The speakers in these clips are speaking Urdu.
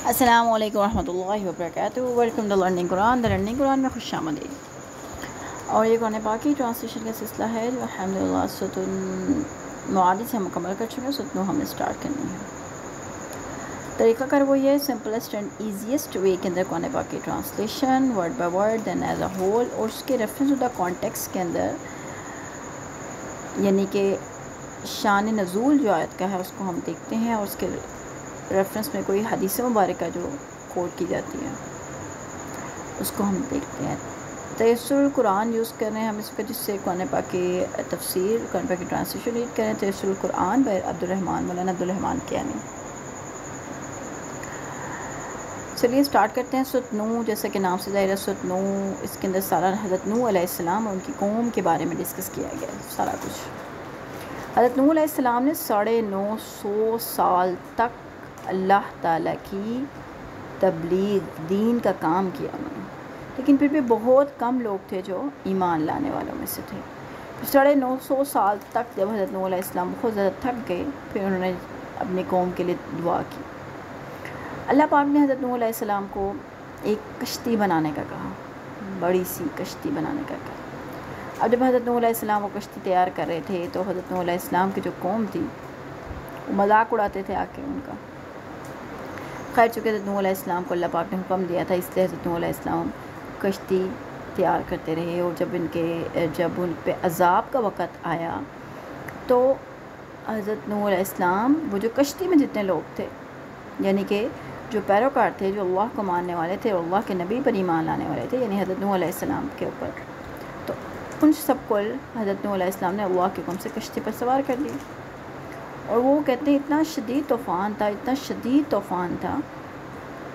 السلام علیکم ورحمۃ اللہ وبرکاتہ۔ Welcome to learning Quran. Learning Quran میں خوش آمدید۔ اور یہ قرآن پاک کی ٹرانسلیشن کا سلسلہ ہے جو الحمدللہ سورۃ المعارج سے ہم مکمل کر چکے ہیں، سورۃ نوح ہمیں اسٹارٹ کرنی ہے۔ طریقہ کار وہ یہ سمپلسٹ اینڈ ایزیسٹ وے کے اندر قرآن پاک کی translation word by word then as a whole, اور اس کے ریفرنس ٹو دا کانٹیکسٹ کے اندر، یعنی کہ شان نزول جو آیت کا ہے اس کو ہم دیکھتے ہیں، اور اس کے ریفرنس میں کوئی حدیث مبارکہ جو کوٹ کی جاتی ہے اس کو ہم دیکھتے ہیں۔ تیسر القرآن یوز کر رہے ہیں ہم اس کا، جس سے قرآن پاک کی تفسیر، قرآن پاک کی ٹرانسلیشن ریڈ کریں۔ تیسر القرآن بائی عبدالرحمن، مولانا عبدالرحمن کیانی۔ چلیے اسٹارٹ کرتے ہیں۔ سورۃ نوح، جیسا کہ نام سے ظاہر ہے سورۃ نوح، اس کے اندر سارا حضرت نوح علیہ السلام اور ان کی قوم کے بارے میں ڈسکس کیا گیا ہے سارا کچھ۔ حضرت نوح علیہ السلام نے 950 سال تک اللہ تعالیٰ کی تبلیغ دین کا کام کیا انہوں نے، لیکن پھر بھی بہت کم لوگ تھے جو ایمان لانے والوں میں سے تھے۔ 950 سال تک جب حضرت نوح علیہ السلام بہت زیادہ تھک گئے، پھر انہوں نے اپنی قوم کے لیے دعا کی۔ اللہ پاک نے حضرت نوح علیہ السلام کو ایک کشتی بنانے کا کہا، بڑی سی کشتی بنانے کا کہا۔ اب جب حضرت نوح علیہ السلام وہ کشتی تیار کر رہے تھے تو حضرت نوح علیہ السلام کی جو قوم تھی وہ مذاق اڑاتے تھے آ کے ان کا۔ خیر چونکہ حضرت نوح علیہ السلام کو اللہ پاک نے حکم دیا تھا، اس لیے حضرت نوح علیہ السلام کشتی تیار کرتے رہے، اور جب ان پہ عذاب کا وقت آیا تو حضرت نوح علیہ السلام، وہ جو کشتی میں جتنے لوگ تھے، یعنی کہ جو پیروکار تھے، جو اللہ کو ماننے والے تھے اور اللہ کے نبی پر ایمان لانے والے تھے، یعنی حضرت نوح علیہ السلام کے اوپر، تو ان سب کو حضرت نوح علیہ السلام نے اللہ کے حکم سے کشتی پر سوار کر لیا۔ اور وہ کہتے ہیں اتنا شدید طوفان تھا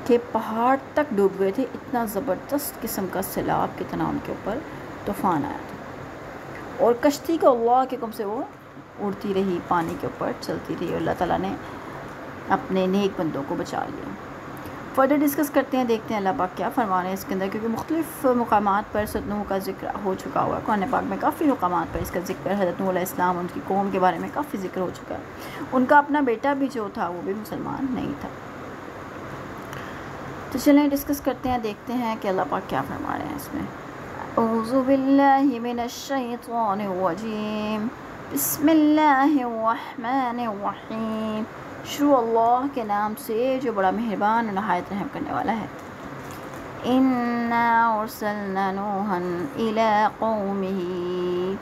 کہ پہاڑ تک ڈوب گئے تھے، اتنا زبردست قسم کا سیلاب کی طرح ان کے اوپر طوفان آیا تھا، اور کشتی کو اللہ کے حکم سے وہ اڑتی رہی، پانی کے اوپر چلتی رہی، اور اللہ تعالیٰ نے اپنے نیک بندوں کو بچا لیا۔ فردر ڈسکس کرتے ہیں، دیکھتے ہیں اللہ پاک کیا فرما رہے ہیں اس کے اندر، کیونکہ مختلف مقامات پر سورۃ نوح کا ذکر ہو چکا ہوا ہے۔ قرآن پاک میں کافی مقامات پر اس کا ذکر، حضرت نوح علیہ السلام اور ان کی قوم کے بارے میں کافی ذکر ہو چکا ہے۔ ان کا اپنا بیٹا بھی جو تھا وہ بھی مسلمان نہیں تھا۔ تو چلیں ڈسکس کرتے ہیں، دیکھتے ہیں کہ اللہ پاک کیا فرما رہے ہیں اس میں۔ اعوذ باللہ من الشیطان الرجیم، بسم اللہ الرحمن الرحیم۔ شروع اللہ کے نام سے جو بڑا مہربان اور نہایت رحم کرنے والا ہے۔ اِنَّا أَرْسَلْنَا نُوحًا إِلَىٰ قَوْمِهِ،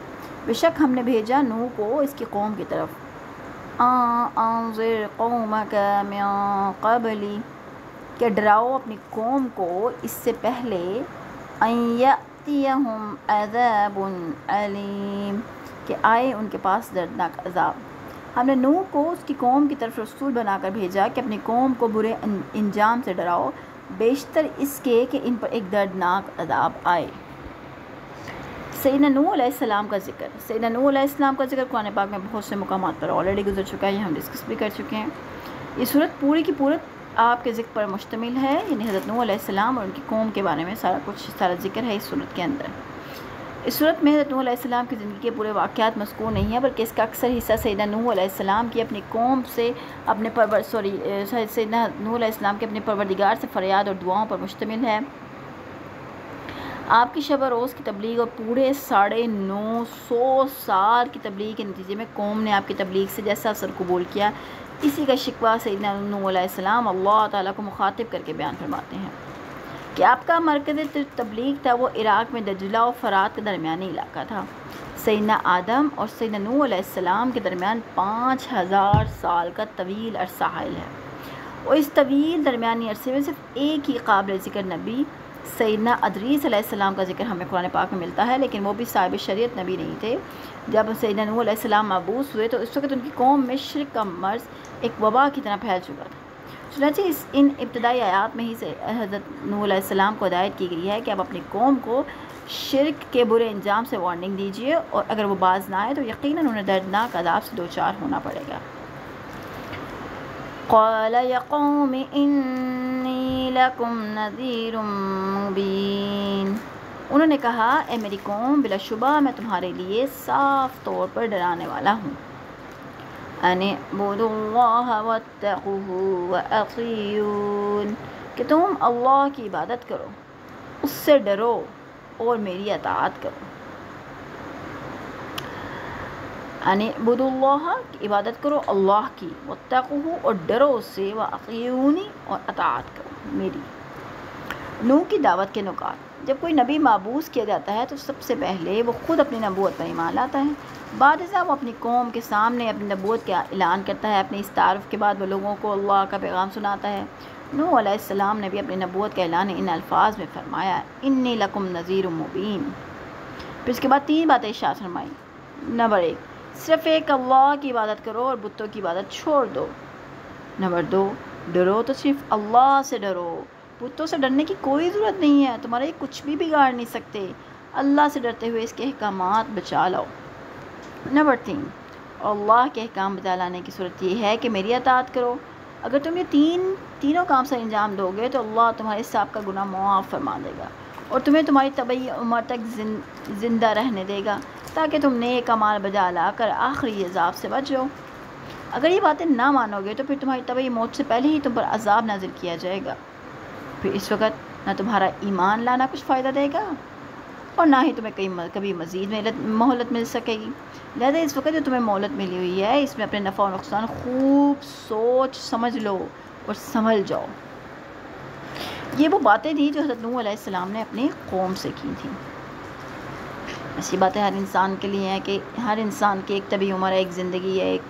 بے شک ہم نے بھیجا نوح کو اس کی قوم کی طرف۔ أَنذِرْ قَوْمَكَ مِن قَبْلِ، کہ ڈراؤ اپنی قوم کو اس سے پہلے، أَن يَأْتِيَهُمْ عَذَابٌ أَلِيمٌ، کہ آئے ان کے پاس دردناک عذاب۔ ہم نے نوح کو اس کی قوم کی طرف رسول بنا کر بھیجا کہ اپنی قوم کو برے انجام سے ڈراؤ، بیشتر اس کے کہ ان پر ایک دردناک عذاب آئے۔ سیدنا نوح علیہ السلام کا ذکر، سیدنا نوح علیہ السلام کا ذکر قرآن پاک میں بہت سے مقامات پر آلریڈی گزر چکا ہے، یہ ہم ڈسکس بھی کر چکے ہیں۔ یہ صورت پوری کی پوری آپ کے ذکر پر مشتمل ہے، یعنی حضرت نوح علیہ السلام اور ان کی قوم کے بارے میں سارا ذکر ہے اس صورت کے اندر۔ اس صورت میں حضرت نوح علیہ السلام کی زندگی کے پورے واقعات مذکور نہیں ہیں، بلکہ اس کا اکثر حصہ سیدنا نوح علیہ السلام کی اپنی قوم سے سیدنا نوح علیہ السلام کے اپنے پروردگار سے فریاد اور دعاؤں پر مشتمل ہے۔ آپ کی شب و روز کی تبلیغ اور پورے 950 سال کی تبلیغ کے نتیجے میں قوم نے آپ کی تبلیغ سے جیسا اثر قبول کیا، اسی کا شکوہ سیدنا نوح علیہ السلام اللہ تعالیٰ کو مخاطب کر کے بیان فرماتے ہیں کہ آپ کا مرکز تبلیغ تھا وہ عراق میں دجلہ و فرات کے درمیانی علاقہ تھا۔ سیدنا آدم اور سیدنا نوح علیہ السلام کے درمیان 5000 سال کا طویل عرصہ حائل ہے، اور اس طویل درمیانی عرصے میں صرف ایک ہی قابل ذکر نبی سیدنا ادریس علیہ السلام کا ذکر ہمیں قرآن پاک میں ملتا ہے، لیکن وہ بھی صاحب شریعت نبی نہیں تھے۔ جب سیدنا نوح علیہ السلام مبعوث ہوئے تو اس وقت ان کی قوم میں شرک کا مرض ایک وبا کی طرح پھیل چکا تھا۔ چنانچہ ان ابتدائی آیات میں ہی سے حضرت نوح علیہ السلام کو ہدایت کی گئی ہے کہ آپ اپنی قوم کو شرک کے برے انجام سے وارننگ دیجیے، اور اگر وہ باز نہ آئے تو یقیناً انہیں دردناک عذاب سے دوچار ہونا پڑے گا۔ قال یا قوم انی لکم نذیر مبین، انہوں نے کہا اے میری قوم، بلا شبہ میں تمہارے لیے صاف طور پر ڈرانے والا ہوں۔ ان اعبدوا اللہ واتقوہ واطیعون، کہ تم اللہ کی عبادت کرو، اس سے ڈرو اور میری اطاعت کرو۔ ان اعبدوا اللہ، کی عبادت کرو اللہ کی، واتقوہ اور ڈرو اس سے، واطیعونی اور اطاعت کرو میری۔ نوح کی دعوت کے نکات۔ جب کوئی نبی مبعوث کیا جاتا ہے تو سب سے پہلے وہ خود اپنی نبوت پر ایمان لاتا ہے، بعد ازاں وہ اپنی قوم کے سامنے اپنی نبوت کا اعلان کرتا ہے۔ اپنے اس تعارف کے بعد وہ لوگوں کو اللہ کا پیغام سناتا ہے۔ نوح علیہ السلام نے بھی اپنی نبوت کا اعلان ان الفاظ میں فرمایا، انی لکم نذیر مبین۔ پھر اس کے بعد 3 باتیں ارشاد فرمائی۔ نمبر 1، صرف ایک اللہ کی عبادت کرو اور بتوں کی عبادت چھوڑ دو۔ نمبر 2، ڈرو تو صرف اللہ سے ڈرو، بتوں سے ڈرنے کی کوئی ضرورت نہیں ہے، تمہارا یہ کچھ بھی بگاڑ نہیں سکتے، اللہ سے ڈرتے ہوئے اس کے احکامات بچا لاؤ۔ نمبر 3، اللہ کے احکام بچا لانے کی صورت یہ ہے کہ میری اطاعت کرو۔ اگر تم یہ تینوں کام سے انجام دو گے تو اللہ تمہارے سب کا گناہ معاف فرما دے گا اور تمہیں تمہاری طبعی عمر تک زندہ رہنے دے گا، تاکہ تم نیک اعمال بجا لا کر آخری عذاب سے بچ جاؤ۔ اگر یہ باتیں نہ مانو گے تو پھر تمہاری طبعی موت سے پہلے ہی تم پر عذاب نازل کیا جائے گا، پھر اس وقت نہ تمہارا ایمان لانا کچھ فائدہ دے گا اور نہ ہی تمہیں کبھی مزید مہلت مل سکے گی۔ لہذا اس وقت جو تمہیں مہلت ملی ہوئی ہے اس میں اپنے نفع و نقصان خوب سوچ سمجھ لو اور سنبھل جاؤ۔ یہ وہ باتیں تھیں جو حضرت نوح علیہ السلام نے اپنی قوم سے کی تھیں۔ ایسی باتیں ہر انسان کے لیے ہیں کہ ہر انسان کی ایک طبعی عمر ہے، ایک زندگی ہے، ایک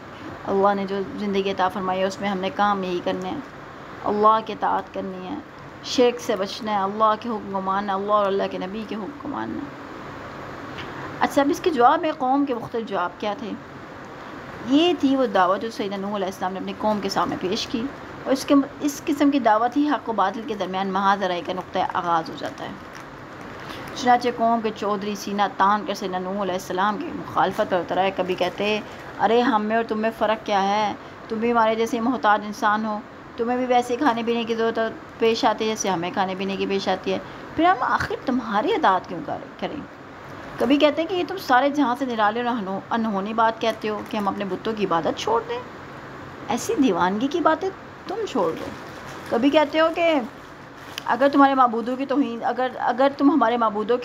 اللہ نے جو زندگی عطا فرمائی ہے اس میں ہم نے کام یہی کرنے ہیں، اللہ کی اطاعت کرنی ہے، شرک سے بچنا ہے، اللہ کے حکم کو ماننا، اللہ اور اللہ کے نبی کے حکم کو ماننا۔ اچھا، اب اس کے جواب میں قوم کے مختلف جواب کیا تھے؟ یہ تھی وہ دعوت جو سیدنا نوح علیہ السلام نے اپنی قوم کے سامنے پیش کی، اور اس قسم کی دعوت ہی حق و باطل کے درمیان محاذ رائے کا نقطۂ آغاز ہو جاتا ہے۔ چنانچہ قوم کے چودھری سینہ تان کر سیدنا نوح علیہ السلام کی مخالفت پر اتر آئے۔ کبھی کہتے، ارے ہم میں اور تم میں فرق کیا ہے، تم بھی ہمارے جیسے محتاج انسان ہو، تمہیں بھی ویسے کھانے پینے کی ضرورت پیش آتی ہے جیسے ہمیں کھانے پینے کی پیش آتی ہے، پھر ہم آخر تمہاری اطاعت کیوں کریں؟ کبھی کہتے ہیں کہ یہ تم سارے جہاں سے نرالی اور انہونی بات کہتے ہو کہ ہم اپنے بتوں کی عبادت چھوڑ دیں، ایسی دیوانگی کی باتیں تم چھوڑ دو۔ کبھی کہتے ہو کہ اگر تم ہمارے معبودوں کی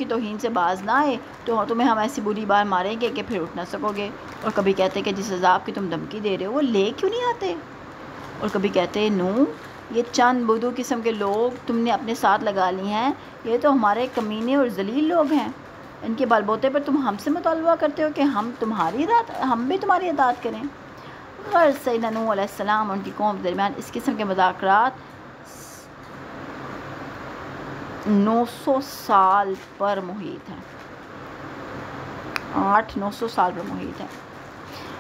توہین سے باز نہ آئے تو تمہیں ہم ایسی بری بار ماریں گے کہ پھر اٹھ نہ سکو گے۔ اور کبھی کہتے ہیں کہ جس عذاب کی تم دھمکی دے رہے ہو وہ لے کیوں نہیں آتے؟ اور کبھی کہتے ہیں، نوح، یہ چند بدو قسم کے لوگ تم نے اپنے ساتھ لگا لی ہیں، یہ تو ہمارے کمینے اور ذلیل لوگ ہیں، ان کے بل بوتے پر تم ہم سے مطالبہ کرتے ہو کہ ہم بھی تمہاری اطاعت کریں۔ غرض سیدنا نوح علیہ السلام اور ان کی قوم کے درمیان اس قسم کے مذاکرات 900 سال پر محیط ہیں، 800-900 سال پر محیط ہیں،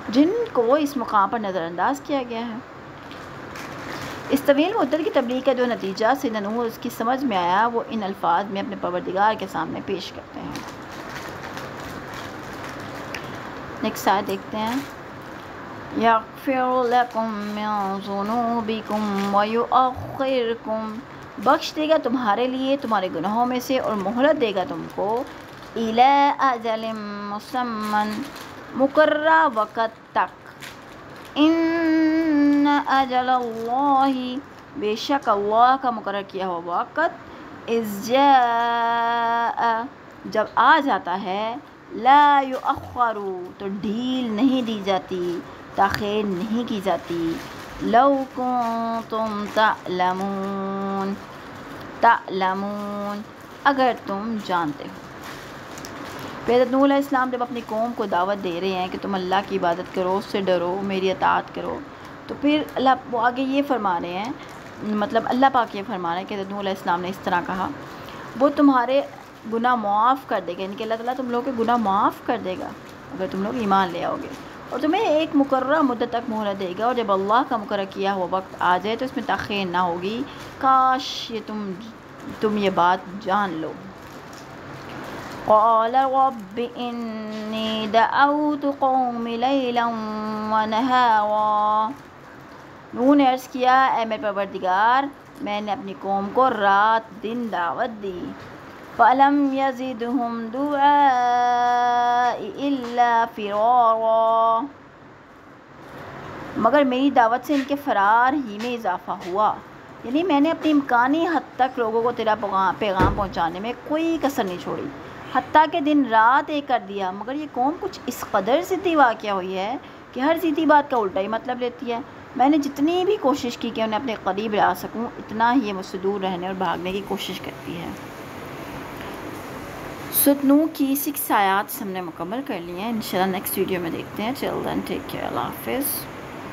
جن کو اس مقام پر نظر انداز کیا گیا ہے۔ اس طویل مدت کی تبلیغ کا جو نتیجہ سیدنا نوح اس کی سمجھ میں آیا وہ ان الفاظ میں اپنے پروردگار کے سامنے پیش کرتے ہیں۔ نیکسٹ آیت دیکھتے ہیں، یغفر لکم من ذنوبکم ویؤخرکم، بخش دے گا تمہارے لیے تمہارے گناہوں میں سے اور مہلت دے گا تم کو الی اجل مسمى، مقررہ وقت تک، ان اجل اللہ، بے شک اللہ کا مقرر کیا ہوا وقت، اذ جاء، جب آ جاتا ہے، لا یؤخر، تو ڈھیل نہیں دی جاتی، تاخیر نہیں کی جاتی، لو کنتم تعلمون، اگر تم جانتے ہو۔ حضرت نوح علیہ السلام جب اپنی قوم کو دعوت دے رہے ہیں کہ تم اللہ کی عبادت کرو، اس سے ڈرو، میری اطاعت کرو، تو پھر اللہ وہ آگے یہ فرما رہے ہیں، مطلب اللہ پاک یہ فرما رہے ہیں کہ حضرت نوح علیہ السلام نے اس طرح کہا، وہ تمہارے گناہ معاف کر دے گا، یعنی کہ اللہ تعالیٰ تم لوگوں کے گناہ معاف کر دے گا اگر تم لوگ ایمان لے آؤ گے، اور تمہیں ایک مقررہ مدت تک مہلت دے گا، اور جب اللہ کا مقرر کیا ہوا وقت آ جائے تو اس میں تاخیر نہ ہوگی۔ کاش یہ تم یہ بات جان لو۔ قال رب انی دعوت قومی لیلا ونہارا، نوح نے عرض کیا، اے میرے پروردگار، میں نے اپنی قوم کو رات دن دعوت دی، فَلَمْ يَزِدْهُمْ دُعَائِي إِلَّا فِرَارًا، مگر میری دعوت سے ان کے فرار ہی میں اضافہ ہوا، یعنی میں نے اپنی امکانی حد تک لوگوں کو تیرا پیغام پہنچانے میں کوئی کسر نہیں چھوڑی، حتیٰ کہ دن رات ایک کر دیا، مگر یہ قوم کچھ اس قدر ضدی واقعہ ہوئی ہے کہ ہر ضدی بات کا الٹا ہی مطلب لیتی ہے۔ میں نے جتنی بھی کوشش کی کہ انہیں اپنے قریب لا سکوں، اتنا ہی یہ مجھ سے دور رہنے اور بھاگنے کی کوشش کرتی ہے۔ سورۃ نوح کی 6 آیات ہم نے مکمل کر لی ہیں، انشاءاللہ نیکسٹ ویڈیو میں دیکھتے ہیں۔ چل دین ٹیک کیئر، اللہ حافظ۔